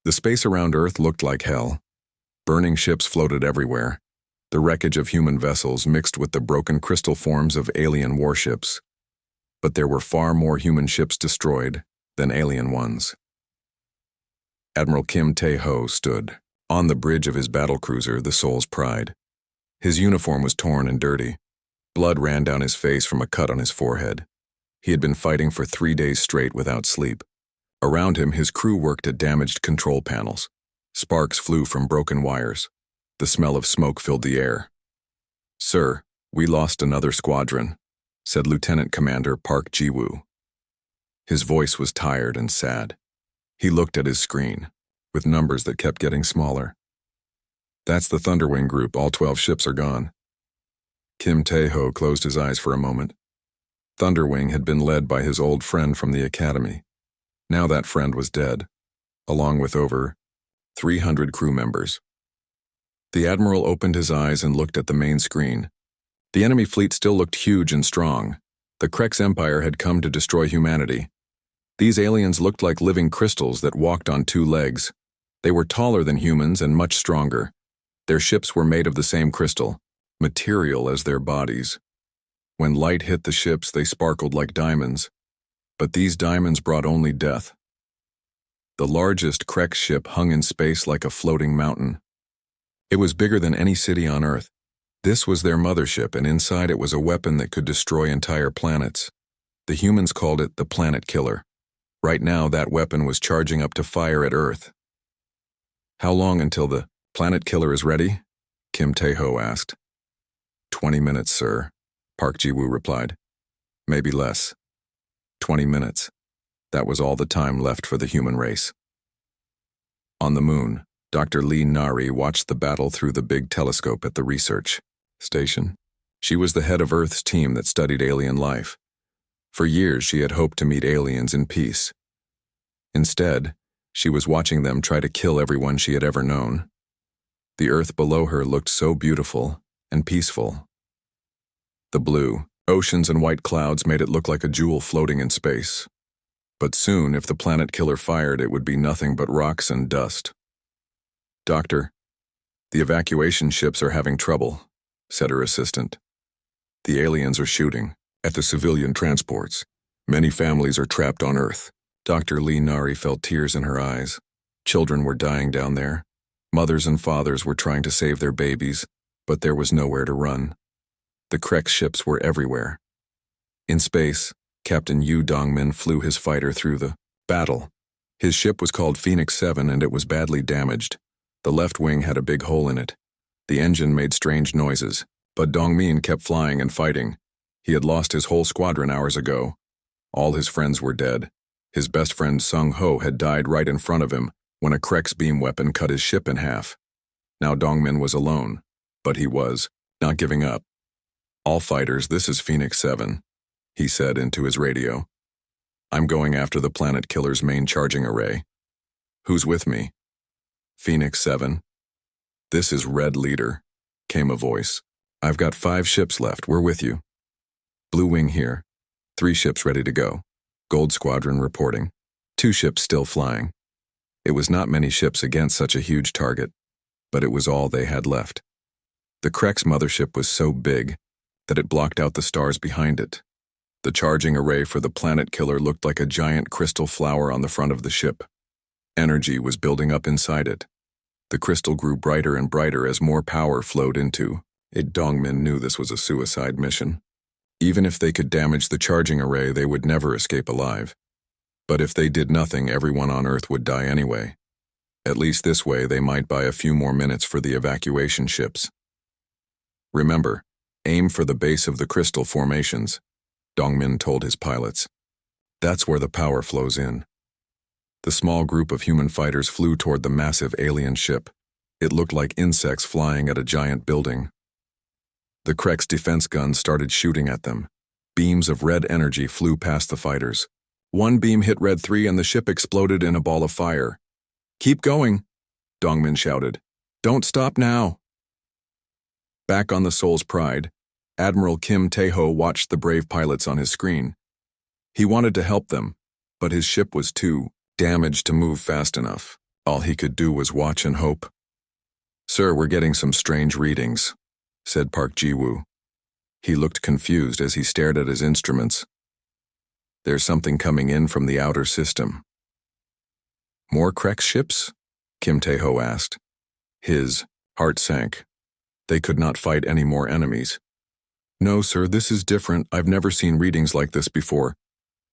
The space around Earth looked like hell. Burning ships floated everywhere, the wreckage of human vessels mixed with the broken crystal forms of alien warships. But there were far more human ships destroyed than alien ones. Admiral Kim Tae-ho stood on the bridge of his battlecruiser, the Soul's Pride. His uniform was torn and dirty. Blood ran down his face from a cut on his forehead. He had been fighting for 3 days straight without sleep. Around him, his crew worked at damaged control panels. Sparks flew from broken wires. The smell of smoke filled the air. "Sir, we lost another squadron," said Lieutenant Commander Park Ji-woo. His voice was tired and sad. He looked at his screen, with numbers that kept getting smaller. "That's the Thunderwing group. All 12 ships are gone." Kim Tae-ho closed his eyes for a moment. Thunderwing had been led by his old friend from the academy. Now that friend was dead, along with over 300 crew members. The Admiral opened his eyes and looked at the main screen. The enemy fleet still looked huge and strong. The Krex Empire had come to destroy humanity. These aliens looked like living crystals that walked on 2 legs. They were taller than humans and much stronger. Their ships were made of the same crystal, material as their bodies. When light hit the ships, they sparkled like diamonds. But these diamonds brought only death. The largest Krex ship hung in space like a floating mountain. It was bigger than any city on Earth. This was their mothership, and inside it was a weapon that could destroy entire planets. The humans called it the Planet Killer. Right now, that weapon was charging up to fire at Earth. "How long until the Planet Killer is ready?" Kim Tae-ho asked. 20 minutes, sir," Park Ji-woo replied. "Maybe less. 20 minutes. That was all the time left for the human race." On the moon, Dr. Lee Nari watched the battle through the big telescope at the research station. She was the head of Earth's team that studied alien life. For years, she had hoped to meet aliens in peace. Instead, she was watching them try to kill everyone she had ever known. The Earth below her looked so beautiful and peaceful. The blue, oceans and white clouds made it look like a jewel floating in space. But soon, if the Planet Killer fired, it would be nothing but rocks and dust. "Doctor, the evacuation ships are having trouble," said her assistant. "The aliens are shooting at the civilian transports. Many families are trapped on Earth." Dr. Lee Nari felt tears in her eyes. Children were dying down there. Mothers and fathers were trying to save their babies, but there was nowhere to run. The Krex ships were everywhere. In space, Captain Yu Dongmin flew his fighter through the battle. His ship was called Phoenix 7 and it was badly damaged. The left wing had a big hole in it. The engine made strange noises, but Dongmin kept flying and fighting. He had lost his whole squadron hours ago. All his friends were dead. His best friend Sung Ho had died right in front of him when a Krex beam weapon cut his ship in half. Now Dongmin was alone, but he was not giving up. "All fighters, this is Phoenix 7, he said into his radio. "I'm going after the Planet Killer's main charging array. Who's with me?" "Phoenix 7. "This is Red Leader," came a voice. "I've got 5 ships left, we're with you." "Blue Wing here. 3 ships ready to go." Gold Squadron reporting. 2 ships still flying. It was not many ships against such a huge target, but it was all they had left. The Krex mothership was so big that it blocked out the stars behind it. The charging array for the Planet Killer looked like a giant crystal flower on the front of the ship. Energy was building up inside it. The crystal grew brighter and brighter as more power flowed into it. Dongmin knew this was a suicide mission. Even if they could damage the charging array, they would never escape alive. But if they did nothing, everyone on Earth would die anyway. At least this way, they might buy a few more minutes for the evacuation ships. "Remember, aim for the base of the crystal formations," Dongmin told his pilots. "That's where the power flows in." The small group of human fighters flew toward the massive alien ship. It looked like insects flying at a giant building. The Krex defense guns started shooting at them. Beams of red energy flew past the fighters. One beam hit Red 3 and the ship exploded in a ball of fire. "Keep going," Dongmin shouted. "Don't stop now." Back on the Soul's Pride, Admiral Kim Tae-ho watched the brave pilots on his screen. He wanted to help them, but his ship was too damaged to move fast enough. All he could do was watch and hope. "Sir, we're getting some strange readings," said Park Ji-woo. He looked confused as he stared at his instruments. "There's something coming in from the outer system." "More Krex ships?" Kim Tae-ho asked. His heart sank. They could not fight any more enemies. "No, sir, this is different. I've never seen readings like this before.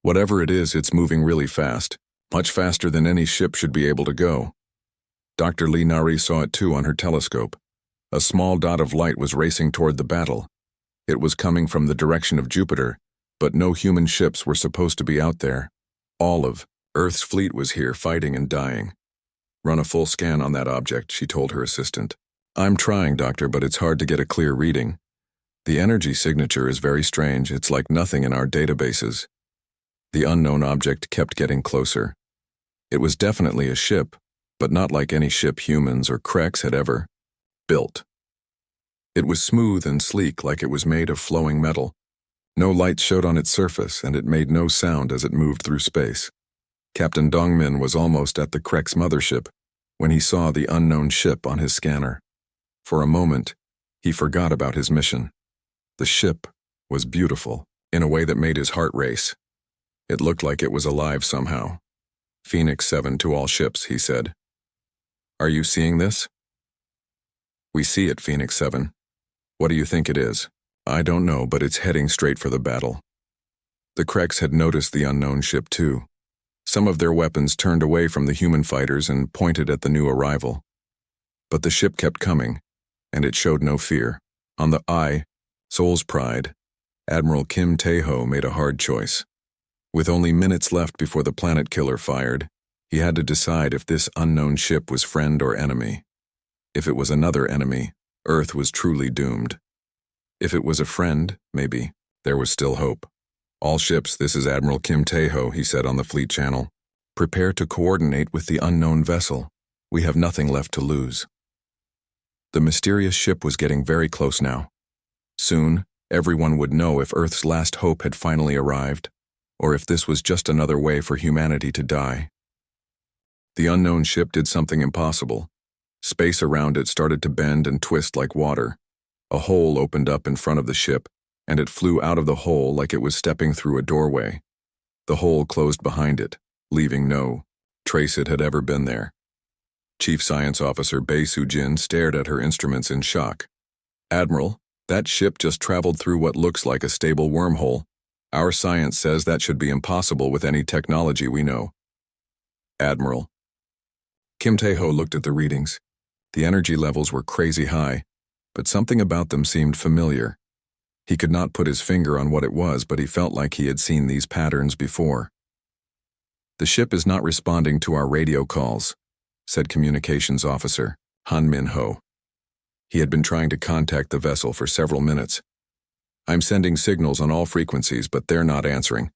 Whatever it is, it's moving really fast, much faster than any ship should be able to go." Dr. Lee Nari saw it too on her telescope. A small dot of light was racing toward the battle. It was coming from the direction of Jupiter, but no human ships were supposed to be out there. All of Earth's fleet was here fighting and dying. "Run a full scan on that object," she told her assistant. "I'm trying, doctor, but it's hard to get a clear reading. The energy signature is very strange. It's like nothing in our databases." The unknown object kept getting closer. It was definitely a ship, but not like any ship humans or Krex had ever built. It was smooth and sleek, like it was made of flowing metal. No light showed on its surface, and it made no sound as it moved through space. Captain Dongmin was almost at the Krex mothership when he saw the unknown ship on his scanner. For a moment, he forgot about his mission. The ship was beautiful, in a way that made his heart race. It looked like it was alive somehow. "Phoenix 7 to all ships," he said. "Are you seeing this?" "We see it, Phoenix 7. What do you think it is?" "I don't know, but it's heading straight for the battle." The Krex had noticed the unknown ship too. Some of their weapons turned away from the human fighters and pointed at the new arrival. But the ship kept coming, and it showed no fear. On the Soul's Pride, Admiral Kim Tae-ho made a hard choice. With only minutes left before the planet killer fired, he had to decide if this unknown ship was friend or enemy. If it was another enemy, Earth was truly doomed. If it was a friend, maybe, there was still hope. "All ships, this is Admiral Kim Tae-ho," he said on the fleet channel. "Prepare to coordinate with the unknown vessel. We have nothing left to lose." The mysterious ship was getting very close now. Soon, everyone would know if Earth's last hope had finally arrived, or if this was just another way for humanity to die. The unknown ship did something impossible. Space around it started to bend and twist like water. A hole opened up in front of the ship, and it flew out of the hole like it was stepping through a doorway. The hole closed behind it, leaving no trace it had ever been there. Chief Science Officer Bae Soo-jin stared at her instruments in shock. "Admiral, that ship just traveled through what looks like a stable wormhole. Our science says that should be impossible with any technology we know." "Admiral." Kim Tae-ho looked at the readings. The energy levels were crazy high, but something about them seemed familiar. He could not put his finger on what it was, but he felt like he had seen these patterns before. "The ship is not responding to our radio calls," said Communications Officer Han Min-ho. He had been trying to contact the vessel for several minutes. "I'm sending signals on all frequencies, but they're not answering."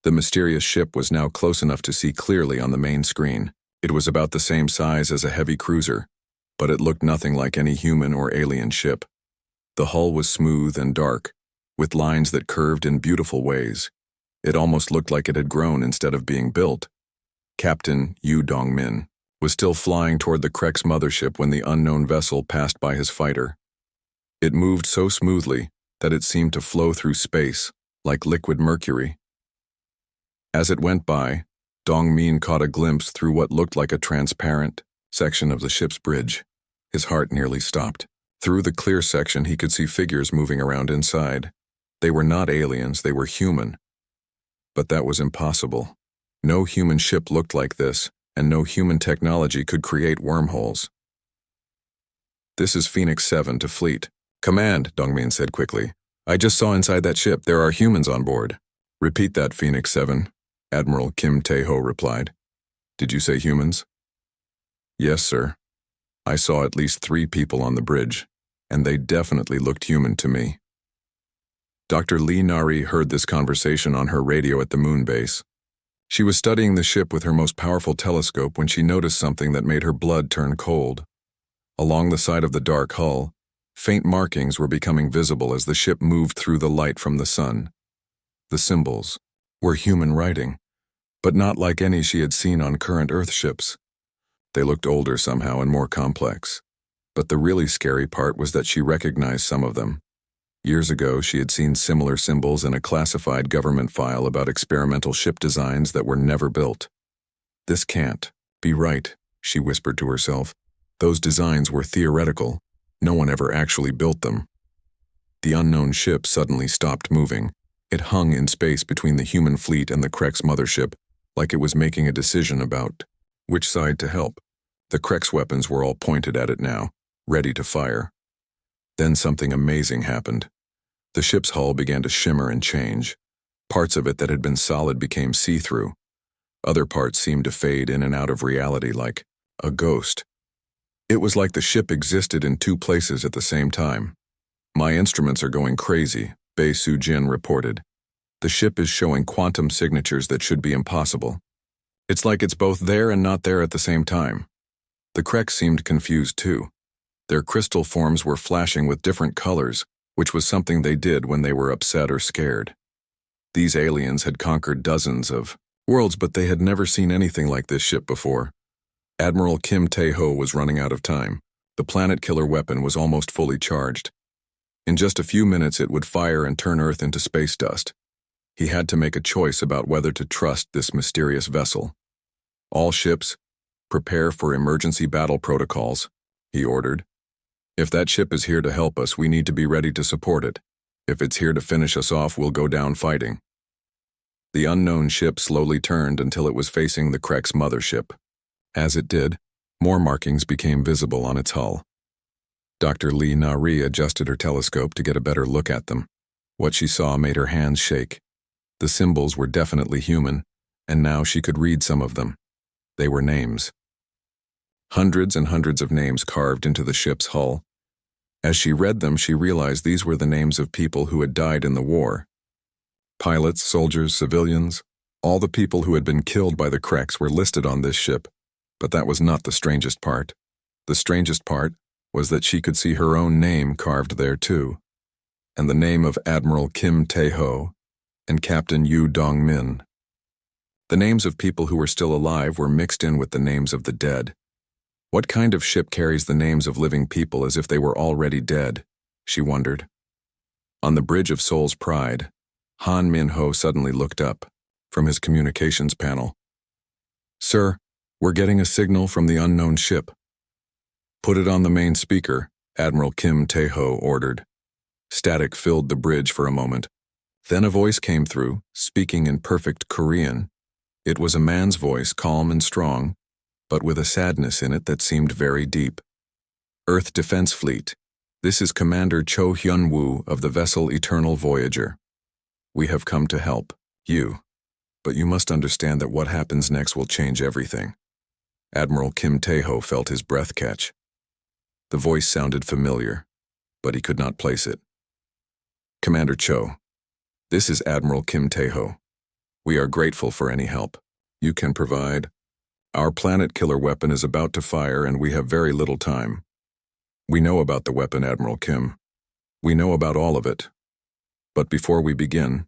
The mysterious ship was now close enough to see clearly on the main screen. It was about the same size as a heavy cruiser, but it looked nothing like any human or alien ship. The hull was smooth and dark, with lines that curved in beautiful ways. It almost looked like it had grown instead of being built. Captain Yu Dong-min was still flying toward the Krex mothership when the unknown vessel passed by his fighter. It moved so smoothly that it seemed to flow through space, like liquid mercury. As it went by, Dong-min caught a glimpse through what looked like a transparent section of the ship's bridge. His heart nearly stopped. Through the clear section, he could see figures moving around inside. They were not aliens, they were human. But that was impossible. No human ship looked like this, and no human technology could create wormholes. "This is Phoenix 7 to fleet." "Command," Dongmin said quickly. "I just saw inside that ship. There are humans on board." "Repeat that, Phoenix 7, Admiral Kim Tae-ho replied. "Did you say humans?" "Yes, sir. I saw at least 3 people on the bridge, and they definitely looked human to me." Dr. Lee Nari heard this conversation on her radio at the moon base. She was studying the ship with her most powerful telescope when she noticed something that made her blood turn cold. Along the side of the dark hull, faint markings were becoming visible as the ship moved through the light from the sun. The symbols were human writing, but not like any she had seen on current Earth ships. They looked older somehow and more complex. But the really scary part was that she recognized some of them. Years ago, she had seen similar symbols in a classified government file about experimental ship designs that were never built. This can't be right, she whispered to herself. Those designs were theoretical. No one ever actually built them. The unknown ship suddenly stopped moving. It hung in space between the human fleet and the Krek's mothership, like it was making a decision about which side to help. The Krek's weapons were all pointed at it now, ready to fire. Then something amazing happened. The ship's hull began to shimmer and change. Parts of it that had been solid became see-through. Other parts seemed to fade in and out of reality like a ghost. It was like the ship existed in two places at the same time. My instruments are going crazy, Bei Su-jin reported. The ship is showing quantum signatures that should be impossible. It's like it's both there and not there at the same time. The Krek seemed confused too. Their crystal forms were flashing with different colors, which was something they did when they were upset or scared. These aliens had conquered dozens of worlds, but they had never seen anything like this ship before. Admiral Kim Tae-ho was running out of time. The planet-killer weapon was almost fully charged. In just a few minutes it would fire and turn Earth into space dust. He had to make a choice about whether to trust this mysterious vessel. All ships, prepare for emergency battle protocols, he ordered. If that ship is here to help us, we need to be ready to support it. If it's here to finish us off, we'll go down fighting. The unknown ship slowly turned until it was facing the Krek's mothership. As it did, more markings became visible on its hull. Dr. Lee Na-ri adjusted her telescope to get a better look at them. What she saw made her hands shake. The symbols were definitely human, and now she could read some of them. They were names. Hundreds and hundreds of names carved into the ship's hull. As she read them, she realized these were the names of people who had died in the war. Pilots, soldiers, civilians, all the people who had been killed by the Kreks were listed on this ship. But that was not the strangest part. The strangest part was that she could see her own name carved there too, and the name of Admiral Kim Tae-ho and Captain Yu Dong-min. The names of people who were still alive were mixed in with the names of the dead. What kind of ship carries the names of living people as if they were already dead? She wondered. On the bridge of Seoul's Pride, Han Min-ho suddenly looked up from his communications panel. "Sir, we're getting a signal from the unknown ship." "Put it on the main speaker," Admiral Kim Tae-ho ordered. Static filled the bridge for a moment. Then a voice came through, speaking in perfect Korean. It was a man's voice, calm and strong, but with a sadness in it that seemed very deep. "Earth Defense Fleet, this is Commander Cho Hyun-woo of the vessel Eternal Voyager. We have come to help you, but you must understand that what happens next will change everything." Admiral Kim Tae-ho felt his breath catch. The voice sounded familiar, but he could not place it. "Commander Cho, this is Admiral Kim Tae-ho. We are grateful for any help you can provide. Our planet-killer weapon is about to fire and we have very little time. We know about the weapon, Admiral Kim. We know about all of it. But before we begin,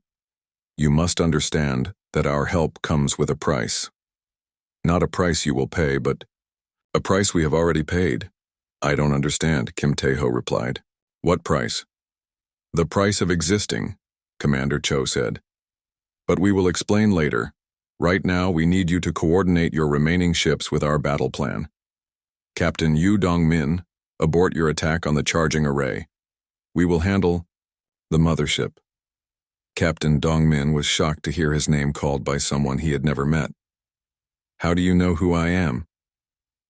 you must understand that our help comes with a price. Not a price you will pay, but a price we have already paid." "I don't understand," Kim Tae-ho replied. "What price?" "The price of existing," Commander Cho said. "But we will explain later. Right now, we need you to coordinate your remaining ships with our battle plan. Captain Yu Dong-min, abort your attack on the charging array. We will handle the mothership." Captain Dong-min was shocked to hear his name called by someone he had never met. "How do you know who I am?"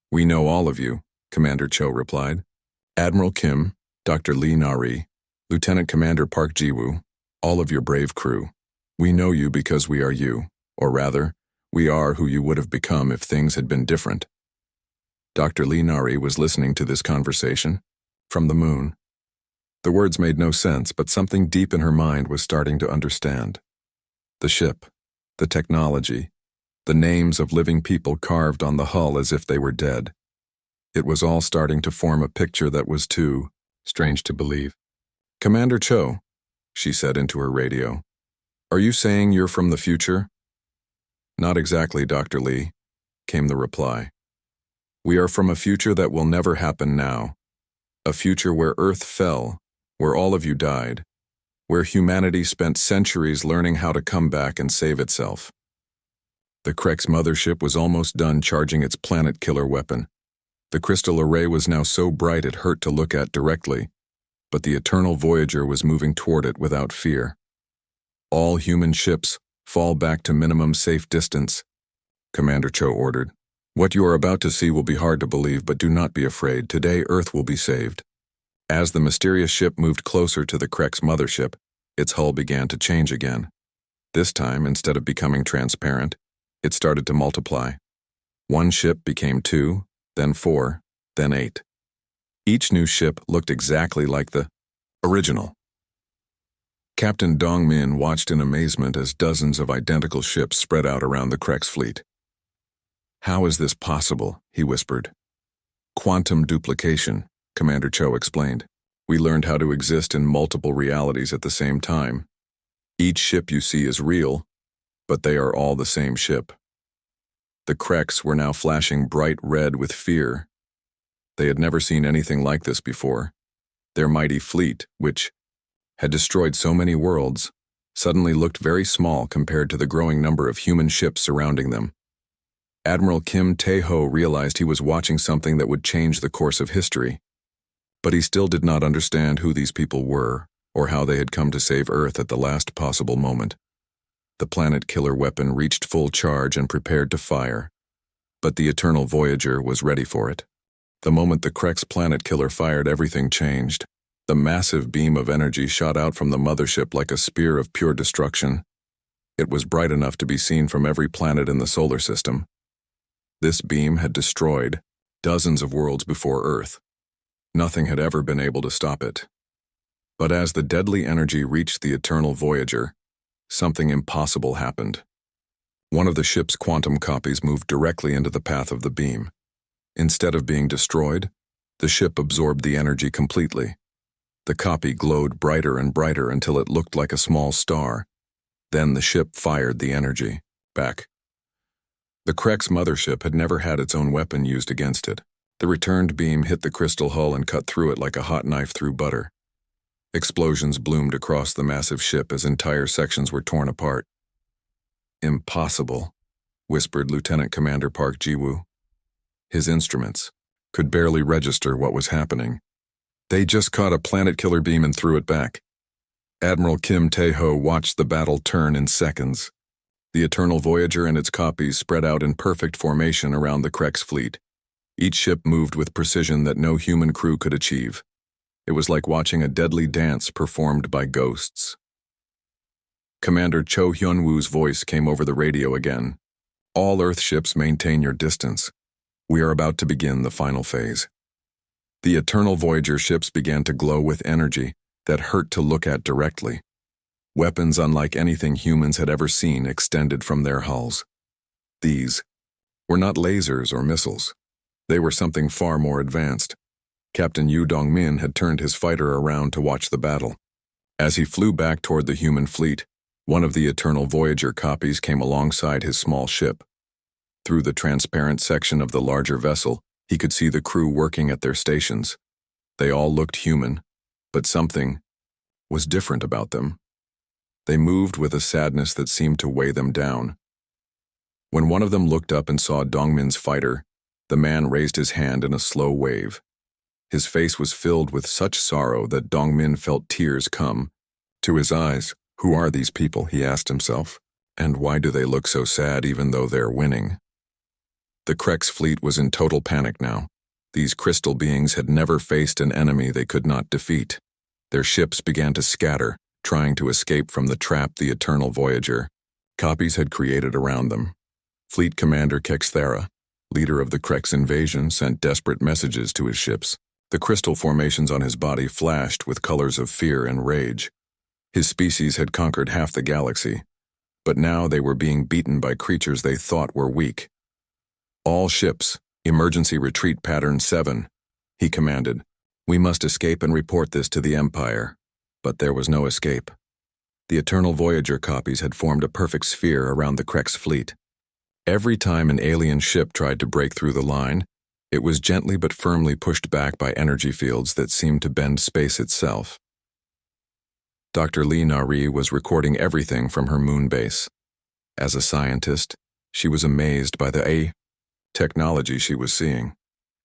"We know all of you," Commander Cho replied. "Admiral Kim, Dr. Lee Na-ri, Lieutenant Commander Park Ji-woo, all of your brave crew. We know you because we are you, or rather, we are who you would have become if things had been different." Dr. Lee Na-ri was listening to this conversation from the moon. The words made no sense, but something deep in her mind was starting to understand. The ship, the technology, the names of living people carved on the hull as if they were dead. It was all starting to form a picture that was too strange to believe. "Commander Cho," she said into her radio, "are you saying you're from the future?" "Not exactly, Dr. Lee," came the reply. We are from a future that will never happen now. A future where Earth fell, where all of you died, where humanity spent centuries learning how to come back and save itself. The Krex mothership was almost done charging its planet-killer weapon. The crystal array was now so bright it hurt to look at directly, but the Eternal Voyager was moving toward it without fear. All human ships, fall back to minimum safe distance, Commander Cho ordered. What you are about to see will be hard to believe, but do not be afraid. Today, Earth will be saved. As the mysterious ship moved closer to the Krex mothership, its hull began to change again. This time, instead of becoming transparent, it started to multiply. One ship became 2, then 4, then 8. Each new ship looked exactly like the original. Captain Dong Min watched in amazement as dozens of identical ships spread out around the Krex fleet. "How is this possible?" he whispered. "Quantum duplication," Commander Cho explained. "We learned how to exist in multiple realities at the same time. Each ship you see is real, but they are all the same ship." The Krex were now flashing bright red with fear. They had never seen anything like this before. Their mighty fleet, which had destroyed so many worlds, suddenly looked very small compared to the growing number of human ships surrounding them. Admiral Kim Tae-ho realized he was watching something that would change the course of history. But he still did not understand who these people were, or how they had come to save Earth at the last possible moment. The planet-killer weapon reached full charge and prepared to fire. But the Eternal Voyager was ready for it. The moment the Krex planet-killer fired, everything changed. The massive beam of energy shot out from the mothership like a spear of pure destruction. It was bright enough to be seen from every planet in the solar system. This beam had destroyed dozens of worlds before Earth. Nothing had ever been able to stop it. But as the deadly energy reached the Eternal Voyager, something impossible happened. One of the ship's quantum copies moved directly into the path of the beam. Instead of being destroyed, the ship absorbed the energy completely. The copy glowed brighter and brighter until it looked like a small star. Then the ship fired the energy back. The Krex mothership had never had its own weapon used against it. The returned beam hit the crystal hull and cut through it like a hot knife through butter. Explosions bloomed across the massive ship as entire sections were torn apart. "Impossible," whispered Lieutenant Commander Park Ji-woo. His instruments could barely register what was happening. They just caught a planet-killer beam and threw it back. Admiral Kim Tae-ho watched the battle turn in seconds. The Eternal Voyager and its copies spread out in perfect formation around the Krex fleet. Each ship moved with precision that no human crew could achieve. It was like watching a deadly dance performed by ghosts. Commander Cho Hyun-woo's voice came over the radio again. "All Earth ships maintain your distance. We are about to begin the final phase." The Eternal Voyager ships began to glow with energy that hurt to look at directly. Weapons unlike anything humans had ever seen extended from their hulls. These were not lasers or missiles. They were something far more advanced. Captain Yu Dong-min had turned his fighter around to watch the battle. As he flew back toward the human fleet, one of the Eternal Voyager copies came alongside his small ship. Through the transparent section of the larger vessel, he could see the crew working at their stations. They all looked human, but something was different about them. They moved with a sadness that seemed to weigh them down. When one of them looked up and saw Dongmin's fighter, the man raised his hand in a slow wave. His face was filled with such sorrow that Dongmin felt tears come to his eyes. "Who are these people?" he asked himself. "And why do they look so sad even though they're winning?" The Krex fleet was in total panic now. These crystal beings had never faced an enemy they could not defeat. Their ships began to scatter, trying to escape from the trap the Eternal Voyager copies had created around them. Fleet Commander Kexthera, leader of the Krex invasion, sent desperate messages to his ships. The crystal formations on his body flashed with colors of fear and rage. His species had conquered half the galaxy, but now they were being beaten by creatures they thought were weak. "All ships, emergency retreat pattern 7, he commanded. "We must escape and report this to the Empire." But there was no escape. The Eternal Voyager copies had formed a perfect sphere around the Krex fleet. Every time an alien ship tried to break through the line, It was gently but firmly pushed back by energy fields that seemed to bend space itself. Dr. Lee Nari was recording everything from her moon base. As a scientist, she was amazed by the technology she was seeing.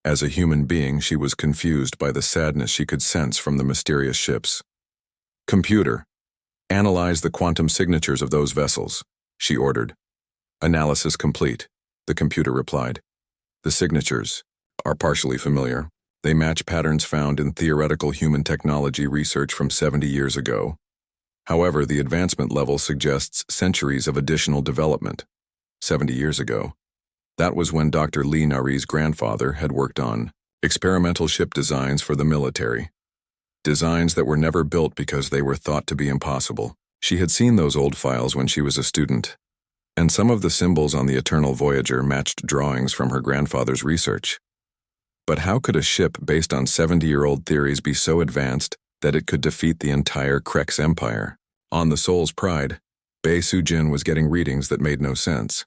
As a human being, she was confused by the sadness she could sense from the mysterious ships. "Computer, analyze the quantum signatures of those vessels," she ordered. "Analysis complete," the computer replied. "The signatures are partially familiar. They match patterns found in theoretical human technology research from 70 years ago. However, the advancement level suggests centuries of additional development. 70 years ago. That was when Dr. Lee Nari's grandfather had worked on experimental ship designs for the military. Designs that were never built because they were thought to be impossible. She had seen those old files when she was a student, and some of the symbols on the Eternal Voyager matched drawings from her grandfather's research. But how could a ship based on 70-year-old theories be so advanced that it could defeat the entire Krex Empire? On the Soul's Pride, Bae Soo-jin was getting readings that made no sense.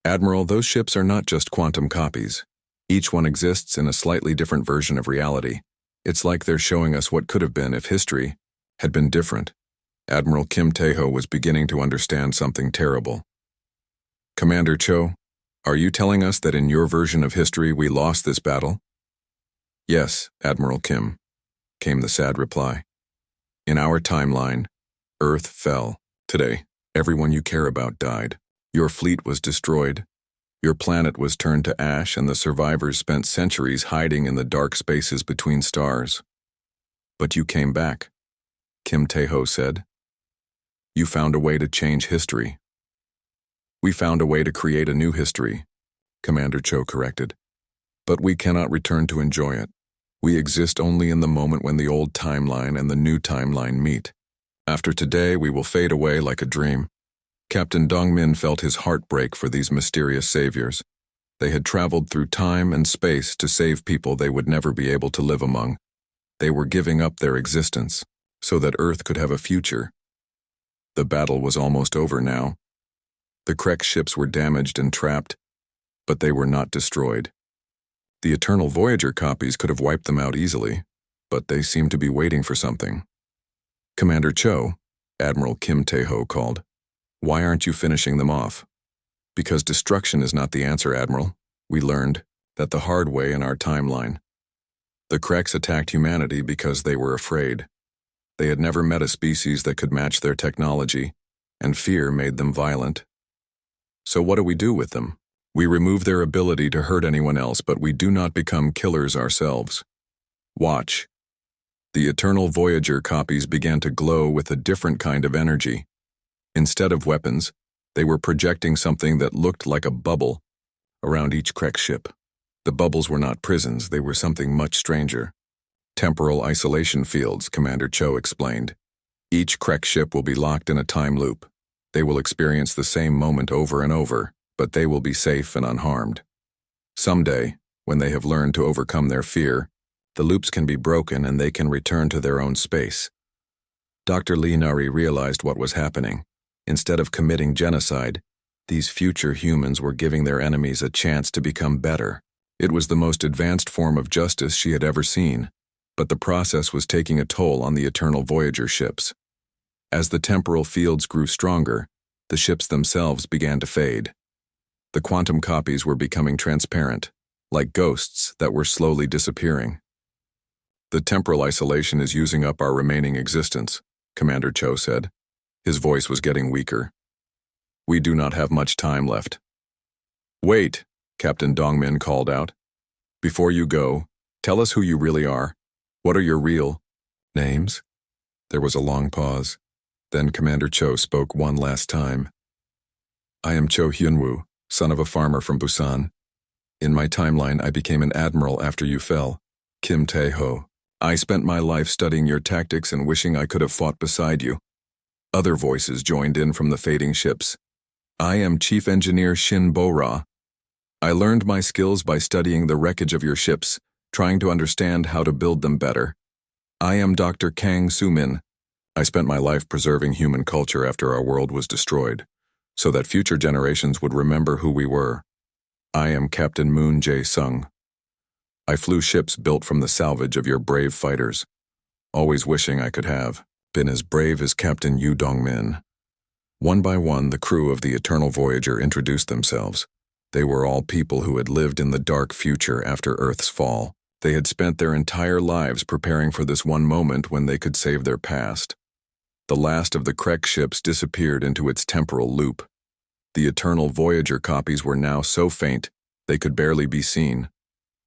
"Admiral, those ships are not just quantum copies. Each one exists in a slightly different version of reality. It's like they're showing us what could have been if history had been different." Admiral Kim Tae-ho was beginning to understand something terrible. "Commander Cho, are you telling us that in your version of history we lost this battle?" "Yes, Admiral Kim," came the sad reply. "In our timeline, Earth fell. Today, everyone you care about died. Your fleet was destroyed. Your planet was turned to ash, and the survivors spent centuries hiding in the dark spaces between stars. But you came back," Kim Tae-ho said. "You found a way to change history." "We found a way to create a new history," Commander Cho corrected. "But we cannot return to enjoy it. We exist only in the moment when the old timeline and the new timeline meet. After today, we will fade away like a dream." Captain Dong-min felt his heart break for these mysterious saviors. They had traveled through time and space to save people they would never be able to live among. They were giving up their existence so that Earth could have a future. The battle was almost over now. The Krex ships were damaged and trapped, but they were not destroyed. The Eternal Voyager copies could have wiped them out easily, but they seemed to be waiting for something. "Commander Cho," Admiral Kim Tae-ho called. "Why aren't you finishing them off?" "Because destruction is not the answer, Admiral. We learned that the hard way in our timeline. The Krex attacked humanity because they were afraid. They had never met a species that could match their technology, and fear made them violent. So what do we do with them? We remove their ability to hurt anyone else, but we do not become killers ourselves. Watch." The Eternal Voyager copies began to glow with a different kind of energy. Instead of weapons, they were projecting something that looked like a bubble around each Krex ship. The bubbles were not prisons, they were something much stranger. "Temporal isolation fields," Commander Cho explained. "Each Krex ship will be locked in a time loop. They will experience the same moment over and over, but they will be safe and unharmed. Someday, when they have learned to overcome their fear, the loops can be broken and they can return to their own space." Dr. Lee Nari realized what was happening. Instead of committing genocide, these future humans were giving their enemies a chance to become better. It was the most advanced form of justice she had ever seen, but the process was taking a toll on the Eternal Voyager ships. As the temporal fields grew stronger, the ships themselves began to fade. The quantum copies were becoming transparent, like ghosts that were slowly disappearing. "The temporal isolation is using up our remaining existence," Commander Cho said. His voice was getting weaker. "We do not have much time left." "Wait," Captain Dong-min called out. "Before you go, tell us who you really are. What are your real names?" There was a long pause. Then Commander Cho spoke one last time. "I am Cho Hyun-woo, son of a farmer from Busan. In my timeline, I became an admiral after you fell. Kim Tae-ho. I spent my life studying your tactics and wishing I could have fought beside you." Other voices joined in from the fading ships. "I am Chief Engineer Shin Bo-ra. I learned my skills by studying the wreckage of your ships, trying to understand how to build them better. I am Dr. Kang Soo-min. I spent my life preserving human culture after our world was destroyed, so that future generations would remember who we were. I am Captain Moon Jae-sung. I flew ships built from the salvage of your brave fighters, always wishing I could have been as brave as Captain Yu Dong-min. One by one, the crew of the Eternal Voyager introduced themselves. They were all people who had lived in the dark future after Earth's fall. They had spent their entire lives preparing for this one moment when they could save their past. The last of the Krek ships disappeared into its temporal loop. The Eternal Voyager copies were now so faint they could barely be seen.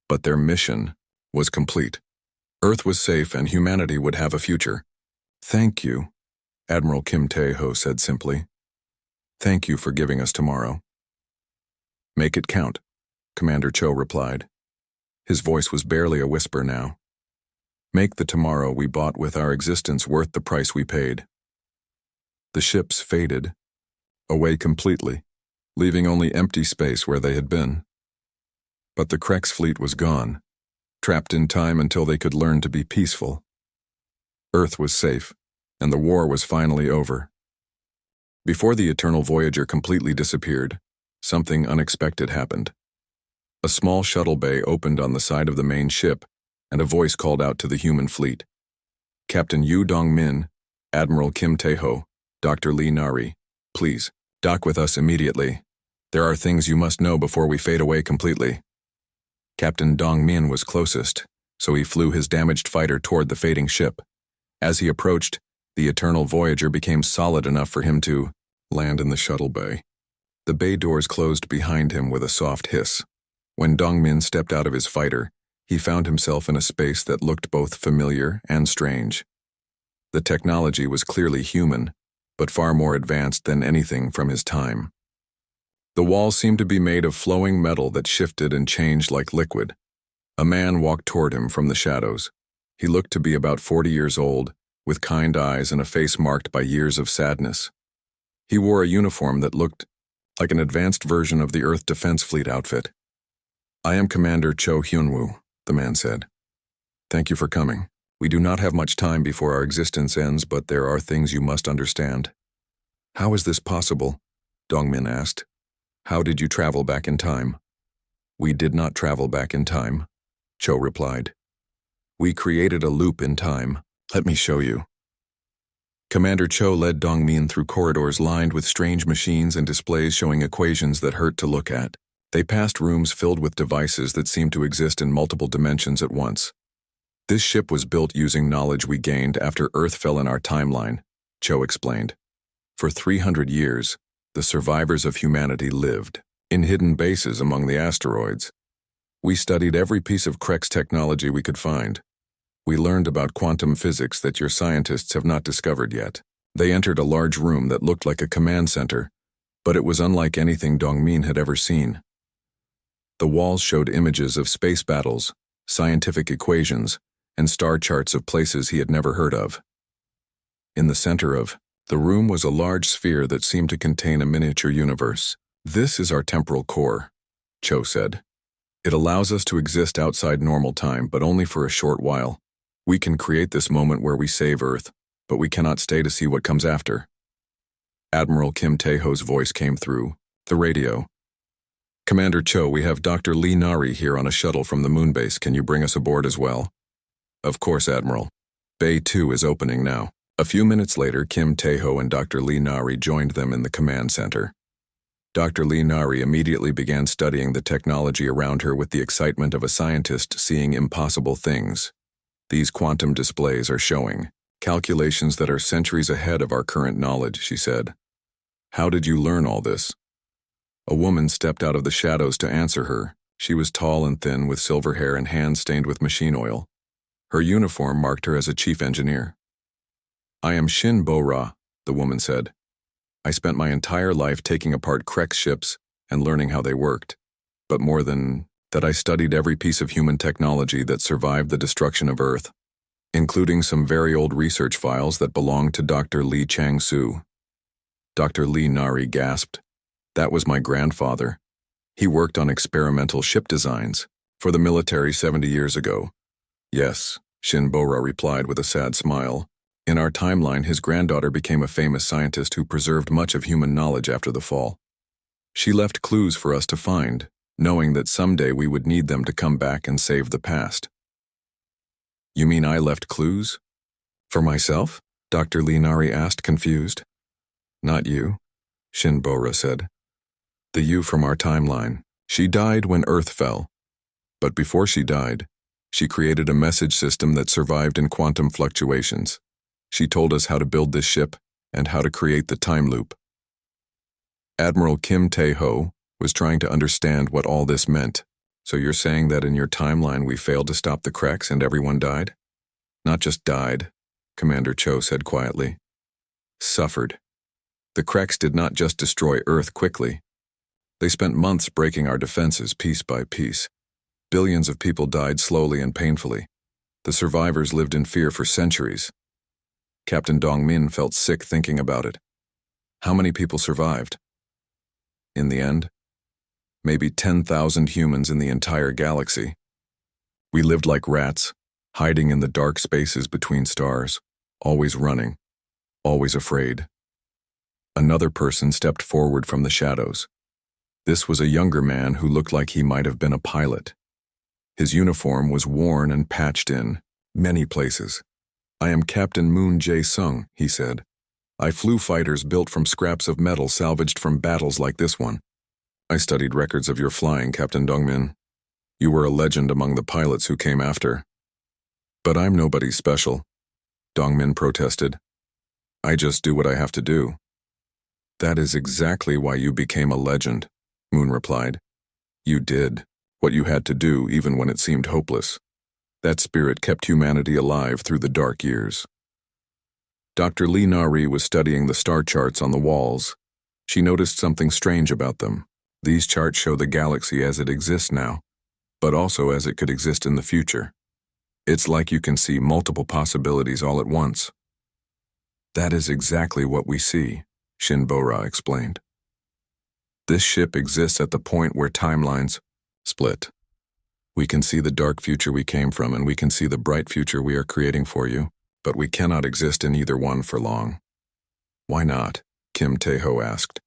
But their mission was complete. Earth was safe and humanity would have a future. Thank you, Admiral Kim Tae-ho said simply. Thank you for giving us tomorrow. Make it count, Commander Cho replied. His voice was barely a whisper now. Make the tomorrow we bought with our existence worth the price we paid. The ships faded, away completely, leaving only empty space where they had been. But the Krek's fleet was gone, trapped in time until they could learn to be peaceful. Earth was safe, and the war was finally over. Before the Eternal Voyager completely disappeared, something unexpected happened. A small shuttle bay opened on the side of the main ship, and a voice called out to the human fleet. Captain Yu Dong-min, Admiral Kim Tae-ho, Dr. Lee Nari, please, dock with us immediately. There are things you must know before we fade away completely. Captain Dong-min was closest, so he flew his damaged fighter toward the fading ship. As he approached, the Eternal Voyager became solid enough for him to land in the shuttle bay. The bay doors closed behind him with a soft hiss. When Dong-min stepped out of his fighter, he found himself in a space that looked both familiar and strange. The technology was clearly human, but far more advanced than anything from his time. The walls seemed to be made of flowing metal that shifted and changed like liquid. A man walked toward him from the shadows. He looked to be about 40 years old, with kind eyes and a face marked by years of sadness. He wore a uniform that looked like an advanced version of the Earth Defense Fleet outfit. I am Commander Cho Hyun-woo, the man said. Thank you for coming. We do not have much time before our existence ends, but there are things you must understand. How is this possible? Dong-min asked. How did you travel back in time? We did not travel back in time, Cho replied. We created a loop in time. Let me show you. Commander Cho led Dong-min through corridors lined with strange machines and displays showing equations that hurt to look at. They passed rooms filled with devices that seemed to exist in multiple dimensions at once. This ship was built using knowledge we gained after Earth fell in our timeline, Cho explained. For 300 years, the survivors of humanity lived in hidden bases among the asteroids. We studied every piece of Krek's technology we could find. We learned about quantum physics that your scientists have not discovered yet. They entered a large room that looked like a command center, but it was unlike anything Dong-min had ever seen. The walls showed images of space battles, scientific equations, and star charts of places he had never heard of. In the center of the room was a large sphere that seemed to contain a miniature universe. This is our temporal core, Cho said. It allows us to exist outside normal time, but only for a short while. We can create this moment where we save Earth, but we cannot stay to see what comes after. Admiral Kim Tae-ho's voice came through the radio. Commander Cho, we have Dr. Lee Nari here on a shuttle from the moon base. Can you bring us aboard as well? Of course, Admiral. Bay 2 is opening now. A few minutes later, Kim Tae-ho and Dr. Lee Nari joined them in the command center. Dr. Lee Nari immediately began studying the technology around her with the excitement of a scientist seeing impossible things. These quantum displays are showing calculations that are centuries ahead of our current knowledge, she said. How did you learn all this? A woman stepped out of the shadows to answer her. She was tall and thin with silver hair and hands stained with machine oil. Her uniform marked her as a chief engineer. I am Shin Bo-ra, the woman said. I spent my entire life taking apart Krek ships and learning how they worked. But more than that, I studied every piece of human technology that survived the destruction of Earth, including some very old research files that belonged to Dr. Lee Chang-soo. Dr. Lee Nari gasped. That was my grandfather. He worked on experimental ship designs for the military 70 years ago. Yes, Shin Bo-ra replied with a sad smile. In our timeline, his granddaughter became a famous scientist who preserved much of human knowledge after the fall. She left clues for us to find, knowing that someday we would need them to come back and save the past. You mean I left clues? For myself? Dr. Linari asked, confused. Not you, Shinbora said. The you from our timeline. She died when Earth fell. But before she died, she created a message system that survived in quantum fluctuations. She told us how to build this ship and how to create the time loop. Admiral Kim Tae-ho was trying to understand what all this meant. So you're saying that in your timeline we failed to stop the cracks and everyone died? Not just died, Commander Cho said quietly. Suffered. The cracks did not just destroy Earth quickly. They spent months breaking our defenses piece by piece. Billions of people died slowly and painfully. The survivors lived in fear for centuries. Captain Dongmin felt sick thinking about it. How many people survived? In the end, maybe 10,000 humans in the entire galaxy. We lived like rats, hiding in the dark spaces between stars, always running, always afraid. Another person stepped forward from the shadows. This was a younger man who looked like he might have been a pilot. His uniform was worn and patched in many places. I am Captain Moon Jae-sung, he said. I flew fighters built from scraps of metal salvaged from battles like this one. I studied records of your flying, Captain Dongmin. You were a legend among the pilots who came after. But I'm nobody special, Dongmin protested. I just do what I have to do. That is exactly why you became a legend, Moon replied. You did what you had to do even when it seemed hopeless. That spirit kept humanity alive through the dark years. Dr. Lee Nari was studying the star charts on the walls. She noticed something strange about them. These charts show the galaxy as it exists now, but also as it could exist in the future. It's like you can see multiple possibilities all at once. That is exactly what we see, Shinbora explained. This ship exists at the point where timelines split. We can see the dark future we came from and we can see the bright future we are creating for you, but we cannot exist in either one for long. Why not? Kim Tae-ho asked.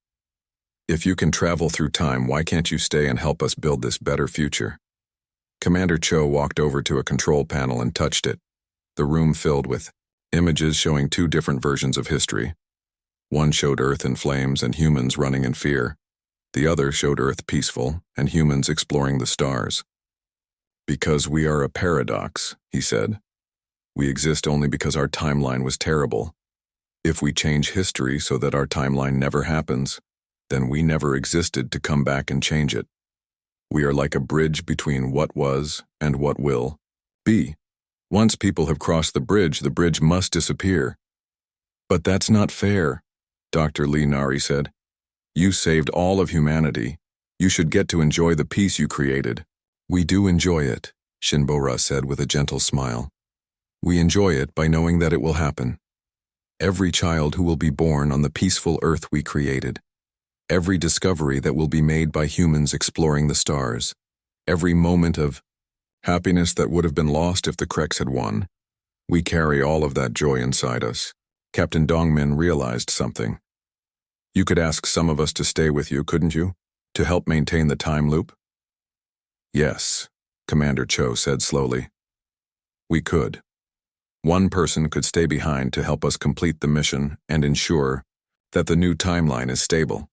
If you can travel through time, why can't you stay and help us build this better future? Commander Cho walked over to a control panel and touched it. The room filled with images showing two different versions of history. One showed Earth in flames and humans running in fear. The other showed Earth peaceful and humans exploring the stars. Because we are a paradox, he said. We exist only because our timeline was terrible. If we change history so that our timeline never happens, then we never existed to come back and change it. We are like a bridge between what was and what will be. Once people have crossed the bridge must disappear. But that's not fair, Dr. Lee Nari said. You saved all of humanity. You should get to enjoy the peace you created. We do enjoy it, Shinbora said with a gentle smile. We enjoy it by knowing that it will happen. Every child who will be born on the peaceful Earth we created. Every discovery that will be made by humans exploring the stars. Every moment of happiness that would have been lost if the Kreks had won. We carry all of that joy inside us. Captain Dongmin realized something. You could ask some of us to stay with you, couldn't you? To help maintain the time loop? Yes, Commander Cho said slowly. We could. One person could stay behind to help us complete the mission and ensure that the new timeline is stable.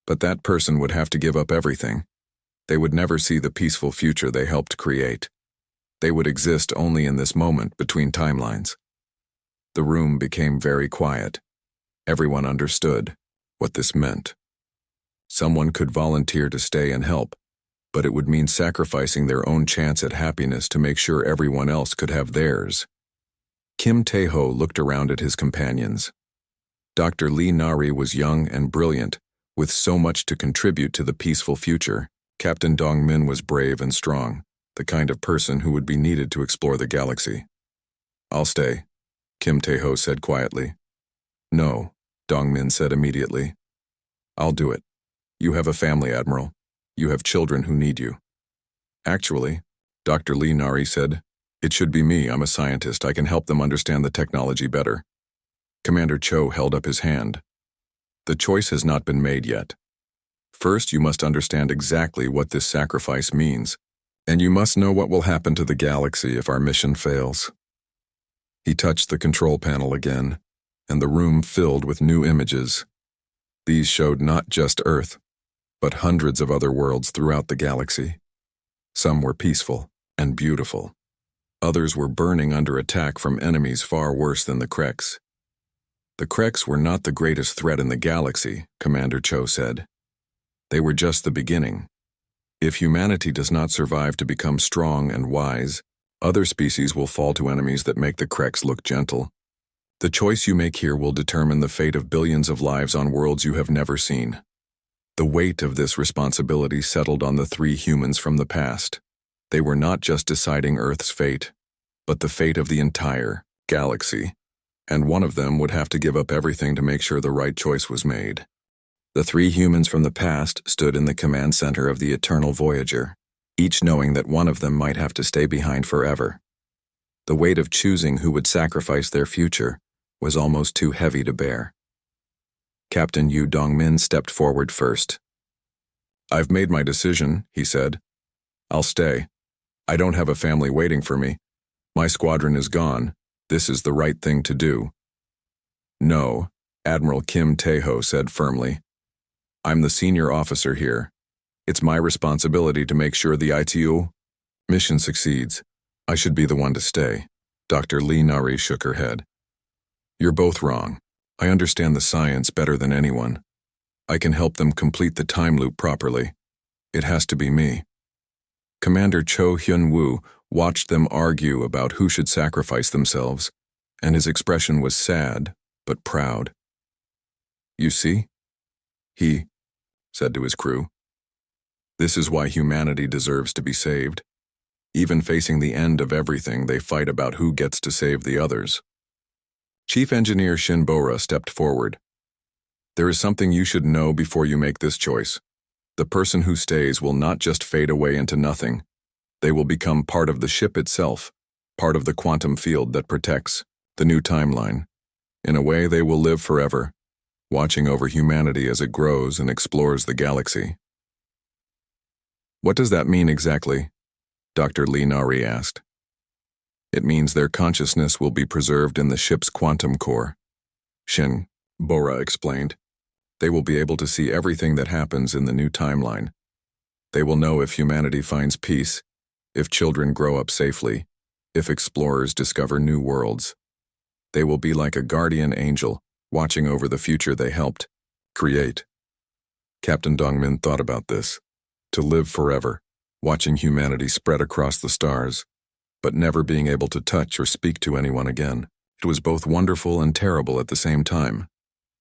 But that person would have to give up everything. They would never see the peaceful future they helped create. They would exist only in this moment between timelines. The room became very quiet. Everyone understood what this meant. Someone could volunteer to stay and help, but it would mean sacrificing their own chance at happiness to make sure everyone else could have theirs. Kim Tae-ho looked around at his companions. Dr. Lee Nari was young and brilliant, with so much to contribute to the peaceful future. Captain Dongmin was brave and strong, the kind of person who would be needed to explore the galaxy. I'll stay, Kim Tae-ho said quietly. No, Dongmin said immediately. I'll do it. You have a family, Admiral. You have children who need you. Actually, Dr. Lee Nari said, it should be me. I'm a scientist. I can help them understand the technology better. Commander Cho held up his hand. The choice has not been made yet. First, you must understand exactly what this sacrifice means, and you must know what will happen to the galaxy if our mission fails." He touched the control panel again, and the room filled with new images. These showed not just Earth, but hundreds of other worlds throughout the galaxy. Some were peaceful and beautiful. Others were burning under attack from enemies far worse than the Kreks. "The Kreks were not the greatest threat in the galaxy," Commander Cho said. "They were just the beginning. If humanity does not survive to become strong and wise, other species will fall to enemies that make the Kreks look gentle. The choice you make here will determine the fate of billions of lives on worlds you have never seen." The weight of this responsibility settled on the three humans from the past. They were not just deciding Earth's fate, but the fate of the entire galaxy, and one of them would have to give up everything to make sure the right choice was made. The three humans from the past stood in the command center of the Eternal Voyager, each knowing that one of them might have to stay behind forever. The weight of choosing who would sacrifice their future was almost too heavy to bear. Captain Yu Dongmin stepped forward first. "I've made my decision," he said. "I'll stay. I don't have a family waiting for me. My squadron is gone. This is the right thing to do." "No," Admiral Kim Tae-ho said firmly. "I'm the senior officer here. It's my responsibility to make sure the ITU mission succeeds. I should be the one to stay." Dr. Lee Nari shook her head. "You're both wrong. I understand the science better than anyone. I can help them complete the time loop properly. It has to be me." Commander Cho Hyun-woo watched them argue about who should sacrifice themselves, and his expression was sad but proud. "You see?" he said to his crew. "This is why humanity deserves to be saved. Even facing the end of everything, they fight about who gets to save the others." Chief Engineer Shin Bora stepped forward. "There is something you should know before you make this choice. The person who stays will not just fade away into nothing. They will become part of the ship itself, part of the quantum field that protects the new timeline. In a way, they will live forever, watching over humanity as it grows and explores the galaxy." "What does that mean exactly?" Dr. Lee Nari asked. "It means their consciousness will be preserved in the ship's quantum core," Shin Bora explained. "They will be able to see everything that happens in the new timeline. They will know if humanity finds peace, if children grow up safely, if explorers discover new worlds. They will be like a guardian angel, watching over the future they helped create." Captain Dongmin thought about this. To live forever, watching humanity spread across the stars, but never being able to touch or speak to anyone again. It was both wonderful and terrible at the same time.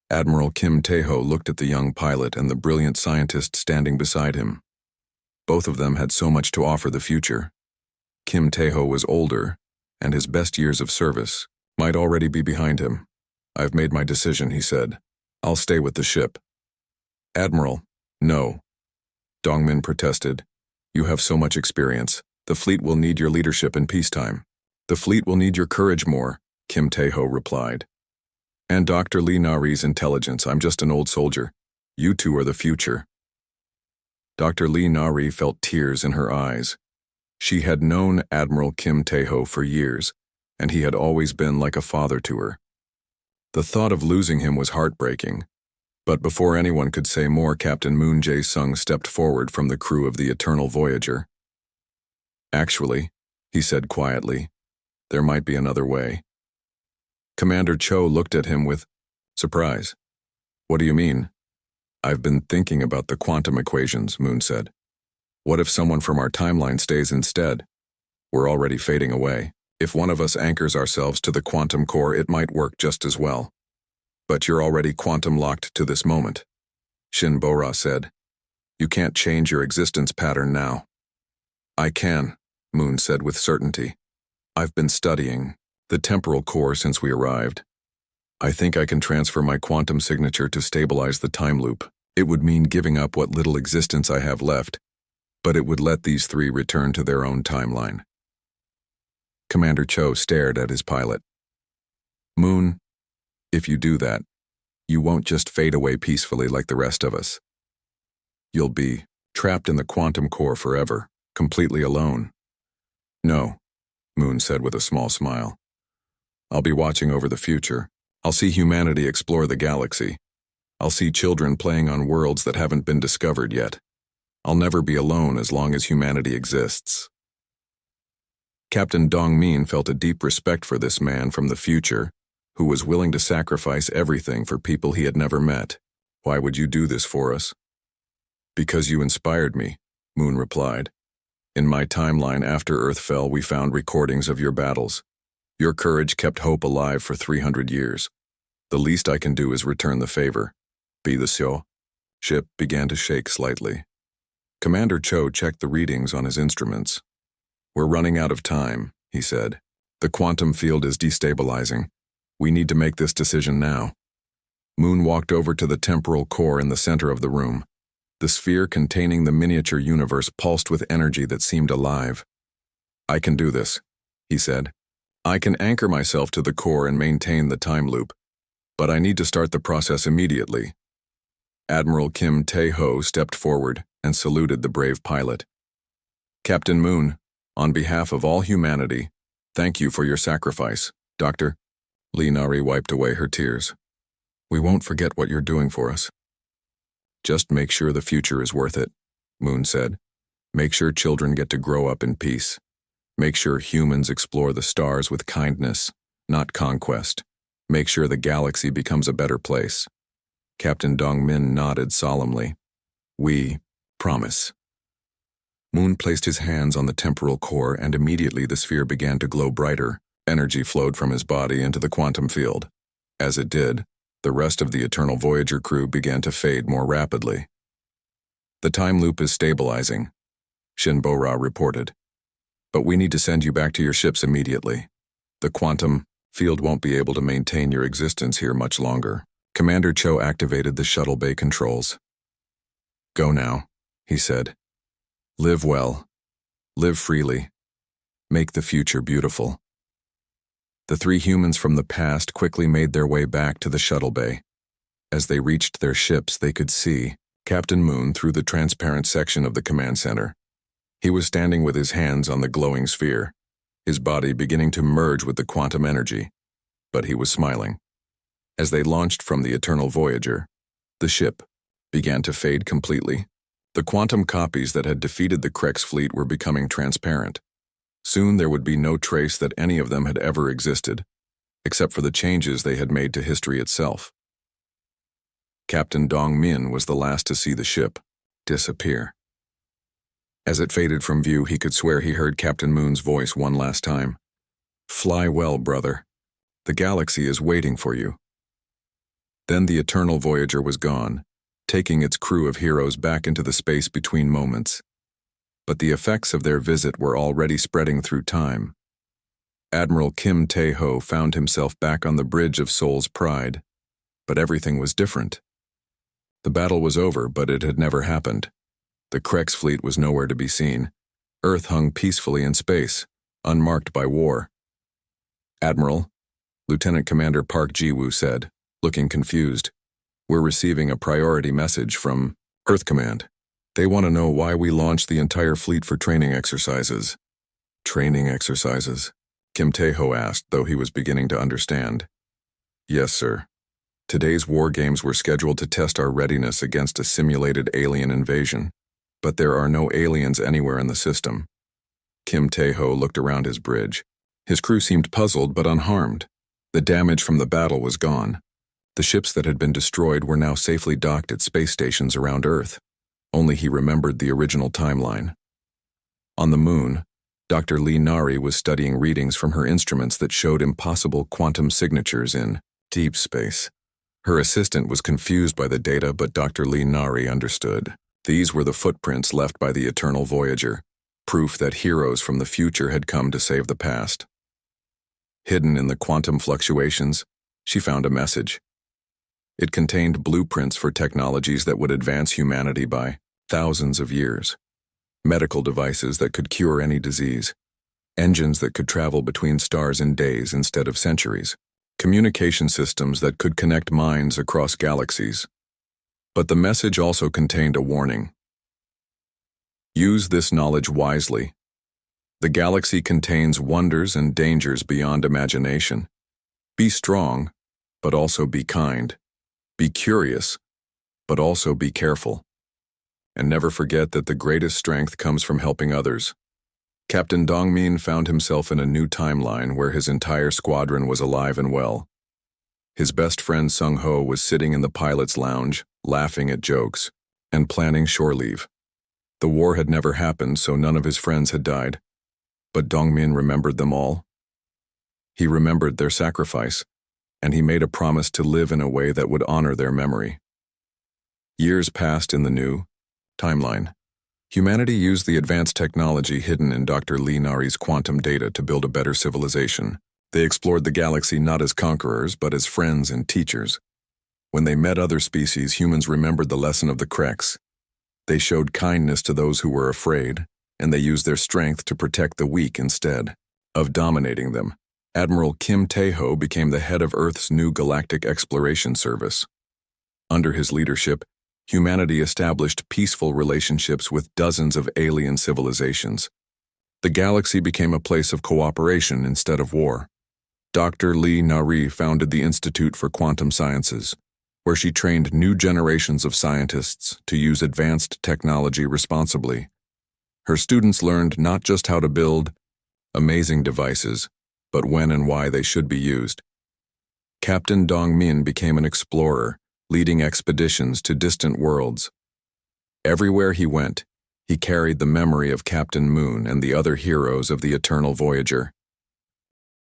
Admiral Kim Tae-ho looked at the young pilot and the brilliant scientist standing beside him. Both of them had so much to offer the future. Kim Tae-ho was older, and his best years of service might already be behind him. "I've made my decision," he said. "I'll stay with the ship." "Admiral, no," Dongmin protested. "You have so much experience. The fleet will need your leadership in peacetime." "The fleet will need your courage more," Kim Tae-ho replied. "And Dr. Lee Nari's intelligence. I'm just an old soldier. You two are the future." Dr. Lee Nari felt tears in her eyes. She had known Admiral Kim Tae-ho for years, and he had always been like a father to her. The thought of losing him was heartbreaking. But before anyone could say more, Captain Moon Jae-sung stepped forward from the crew of the Eternal Voyager. "Actually," he said quietly, "there might be another way." Commander Cho looked at him with surprise. "What do you mean?" "I've been thinking about the quantum equations," Moon said. "What if someone from our timeline stays instead? We're already fading away. If one of us anchors ourselves to the quantum core, it might work just as well. But you're already quantum locked to this moment," Shin Bora said. "You can't change your existence pattern now." "I can," Moon said with certainty. "I've been studying the temporal core since we arrived. I think I can transfer my quantum signature to stabilize the time loop. It would mean giving up what little existence I have left, but it would let these three return to their own timeline." Commander Cho stared at his pilot. "Moon, if you do that, you won't just fade away peacefully like the rest of us. You'll be trapped in the quantum core forever, completely alone. No, Moon said with a small smile. I'll be watching over the future. I'll see humanity explore the galaxy. I'll see children playing on worlds that haven't been discovered yet. I'll never be alone as long as humanity exists. Captain Dongmin felt a deep respect for this man from the future, who was willing to sacrifice everything for people he had never met. Why would you do this for us? Because you inspired me, Moon replied. In my timeline after Earth fell, we found recordings of your battles. Your courage kept hope alive for 300 years. The least I can do is return the favor. Be the Xiao. Ship began to shake slightly. Commander Cho checked the readings on his instruments. We're running out of time, he said. The quantum field is destabilizing. We need to make this decision now. Moon walked over to the temporal core in the center of the room. The sphere containing the miniature universe pulsed with energy that seemed alive. I can do this, he said. I can anchor myself to the core and maintain the time loop. But I need to start the process immediately. Admiral Kim Tae-ho stepped forward and saluted the brave pilot. Captain Moon, on behalf of all humanity, thank you for your sacrifice, Doctor. Lee Nari wiped away her tears. We won't forget what you're doing for us. Just make sure the future is worth it, Moon said. Make sure children get to grow up in peace. Make sure humans explore the stars with kindness, not conquest. Make sure the galaxy becomes a better place. Captain Dongmin nodded solemnly. We promise. Moon placed his hands on the temporal core, and immediately the sphere began to glow brighter. Energy flowed from his body into the quantum field. As it did, the rest of the Eternal Voyager crew began to fade more rapidly. The time loop is stabilizing, Shin Bo-Ra reported. But we need to send you back to your ships immediately. The quantum field won't be able to maintain your existence here much longer. Commander Cho activated the shuttle bay controls. Go now, he said. Live well. Live freely. Make the future beautiful. The three humans from the past quickly made their way back to the shuttle bay. As they reached their ships, they could see Captain Moon through the transparent section of the command center. He was standing with his hands on the glowing sphere, his body beginning to merge with the quantum energy. But he was smiling. As they launched from the Eternal Voyager, the ship began to fade completely. The quantum copies that had defeated the Krex fleet were becoming transparent. Soon there would be no trace that any of them had ever existed, except for the changes they had made to history itself. Captain Dongmin was the last to see the ship disappear. As it faded from view, he could swear he heard Captain Moon's voice one last time. Fly well, brother. The galaxy is waiting for you. Then the Eternal Voyager was gone, taking its crew of heroes back into the space between moments. But the effects of their visit were already spreading through time. Admiral Kim Tae-ho found himself back on the bridge of Seoul's Pride, but everything was different. The battle was over, but it had never happened. The Krex fleet was nowhere to be seen. Earth hung peacefully in space, unmarked by war. Admiral, Lieutenant Commander Park Ji-woo said, looking confused. We're receiving a priority message from Earth Command. They want to know why we launched the entire fleet for training exercises. Training exercises? Kim Tae-ho asked, though he was beginning to understand. Yes, sir. Today's war games were scheduled to test our readiness against a simulated alien invasion. But there are no aliens anywhere in the system. Kim Tae-ho looked around his bridge. His crew seemed puzzled but unharmed. The damage from the battle was gone. The ships that had been destroyed were now safely docked at space stations around Earth. Only he remembered the original timeline. On the moon, Dr. Lee Nari was studying readings from her instruments that showed impossible quantum signatures in deep space. Her assistant was confused by the data, but Dr. Lee Nari understood. These were the footprints left by the Eternal Voyager, proof that heroes from the future had come to save the past. Hidden in the quantum fluctuations, she found a message. It contained blueprints for technologies that would advance humanity by thousands of years. Medical devices that could cure any disease. Engines that could travel between stars in days instead of centuries. Communication systems that could connect minds across galaxies. But the message also contained a warning. Use this knowledge wisely. The galaxy contains wonders and dangers beyond imagination. Be strong, but also be kind. Be curious, but also be careful. And never forget that the greatest strength comes from helping others. Captain Dongmin found himself in a new timeline where his entire squadron was alive and well. His best friend Sung Ho was sitting in the pilot's lounge, laughing at jokes, and planning shore leave. The war had never happened, so none of his friends had died. But Dongmin remembered them all. He remembered their sacrifice, and he made a promise to live in a way that would honor their memory. Years passed in the new timeline. Humanity used the advanced technology hidden in Dr. Lee Nari's quantum data to build a better civilization. They explored the galaxy not as conquerors, but as friends and teachers. When they met other species, humans remembered the lesson of the Kreks. They showed kindness to those who were afraid, and they used their strength to protect the weak instead of dominating them. Admiral Kim Tae-ho became the head of Earth's new Galactic Exploration Service. Under his leadership, humanity established peaceful relationships with dozens of alien civilizations. The galaxy became a place of cooperation instead of war. Dr. Lee Nari founded the Institute for Quantum Sciences, where she trained new generations of scientists to use advanced technology responsibly. Her students learned not just how to build amazing devices, but when and why they should be used. Captain Dongmin became an explorer, leading expeditions to distant worlds. Everywhere he went, he carried the memory of Captain Moon and the other heroes of the Eternal Voyager.